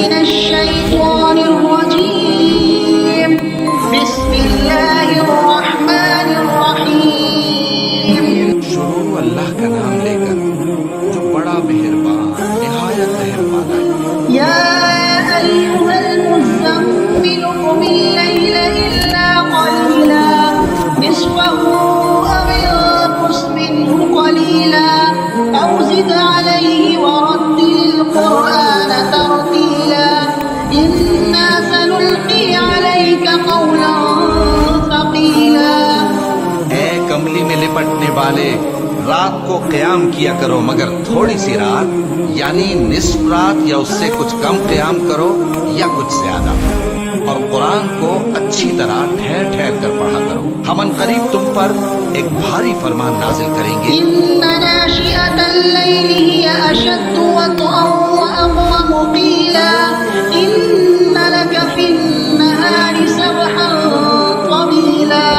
من الشيطان الرجيم بسم الله الرحمن الرحيم شروع اللہ کا نام لے کر جو بڑا مہربان نہایت رحم والا ہے۔ يا أيها المزمل قم الليل إلا قليلا نصفه أو انقص منه قليلا أو زد عليه ورتل القرآن ترتيلا إنا سنلقي عليك قولا ثقيلا۔ اے کملی میں لپٹنے والے، رات کو قیام کیا کرو مگر تھوڑی سی رات، یعنی نصف رات یا اس سے کچھ کم قیام کرو یا کچھ زیادہ، اور قرآن کو اچھی طرح ٹھہر ٹھہر کر پڑھا کرو۔ ہم عنقریب تم پر ایک بھاری فرمان نازل کریں گے۔ إن ناشئة الليل هي أشد وطئا وأقوم قيلا إن لك في النهار سبحا طويلا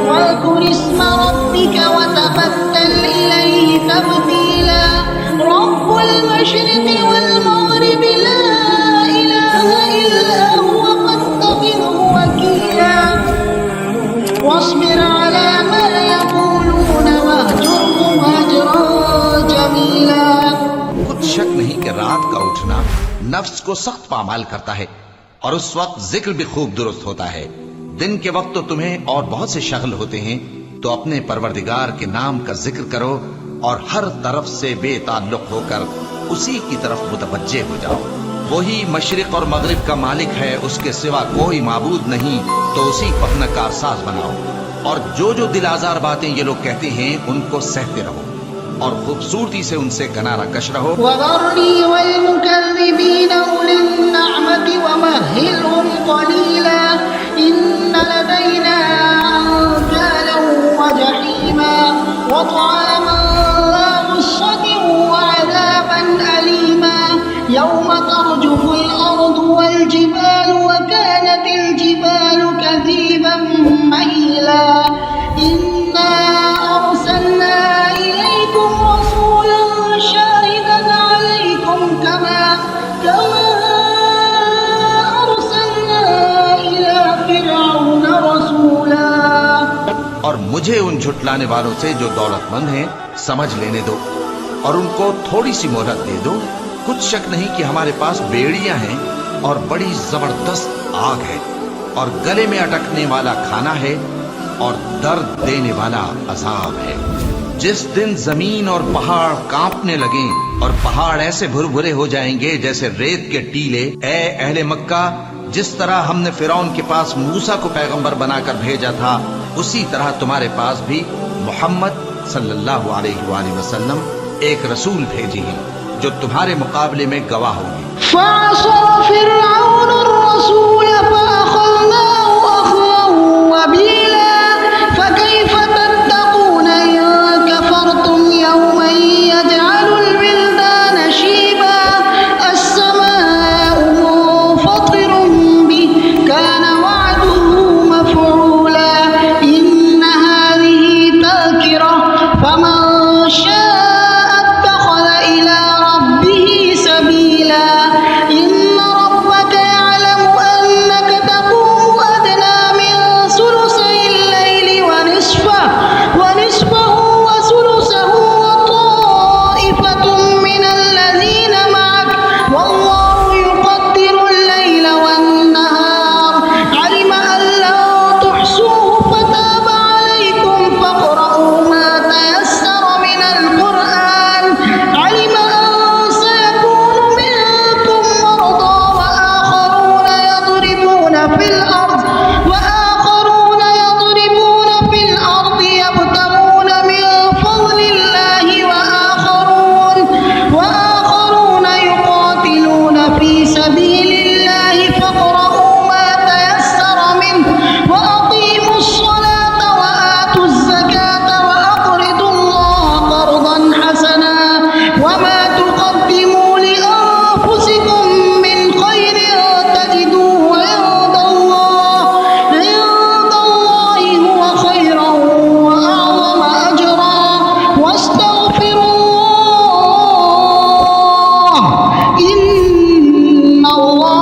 واذكر اسم ربك وتبتل إليه تبتيلا رب المشرق والمغرب لا إله إلا هو فاتخذه وكيلا واصبر على ما يقولون واهجرهم هجرا جميلا۔ کچھ شک نہیں کہ رات کا اٹھنا نفس کو سخت پامال کرتا ہے اور اس وقت ذکر بھی خوب درست ہوتا ہے۔ دن کے وقت تو تمہیں اور بہت سے شغل ہوتے ہیں، تو اپنے پروردگار کے نام کا ذکر کرو اور ہر طرف سے بے تعلق ہو کر اسی کی طرف متوجہ ہو جاؤ۔ وہی مشرق اور مغرب کا مالک ہے، اس کے سوا کوئی معبود نہیں، تو اسی کو اپنا کارساز بناؤ، اور جو دل آزار باتیں یہ لوگ کہتے ہیں ان کو سہتے رہو اور خوبصورتی سے ان سے کنارہ کش رہو۔ وذرني والمكذبين أولي النعمة ومهلهم قليلا إن لدينا أنكالا وجحيما وطعاما ذا غصة وعذابا أليما يوم ترجف الأرض والجبال وكانت الجبال كثيبا مهيلا إنا أرسلنا إليكم رسولا شاهدا عليكم كما أرسلنا إلى فرعون رسولا۔ اور مجھے ان جھٹلانے والوں سے جو دولت مند ہیں سمجھ لینے دو اور ان کو تھوڑی سی مہلت دے دو۔ کچھ شک نہیں کہ ہمارے پاس بیڑیاں ہیں اور بڑی زبردست آگ ہے اور گلے میں اٹکنے والا کھانا ہے اور درد دینے والا عذاب ہے۔ جس دن زمین اور پہاڑ کانپنے لگیں اور پہاڑ ایسے بھربھرے ہو جائیں گے جیسے ریت کے ٹیلے، اے اہل مکہ، جس طرح ہم نے فرعون کے پاس موسیٰ کو پیغمبر بنا کر بھیجا تھا، اسی طرح تمہارے پاس بھی محمد صلی اللہ علیہ وآلہ وسلم ایک رسول بھیجی ہیں جو تمہارے مقابلے میں گواہ ہوں گے۔ فعصى فرعون الرسول فأخذناه أخذا وبيلا فكيف تتقون إن كفرتم يوما يجعل الولدان شيبا السماء منفطر به كان وعده مفعولا إن هذه تذكرة فمن شاء اتخذ إلى ربه سبيلا إن ربك يعلم أنك تقوم أدنى من ثلثي الليل ونصفه وثلثه وطائفة من الذين معك والله يقدر الليل والنهار علم أن لن تحصوه فتاب عليكم فاقرؤوا ما تيسر من القرآن علم أن سيكون منكم مرضى وآخرون يضربون في الأرض يبتغون من فضل الله وآخرون يقاتلون في سبيل الله فاقرؤوا ما تيسر منه وأقيموا الصلاة وآتوا الزكاة وأقرضوا الله قرضا حسنا وما تقدموا لأنفسكم من خير تجدوه عند الله هو خيرا وأعظم أجرا واستغفروا الله إن الله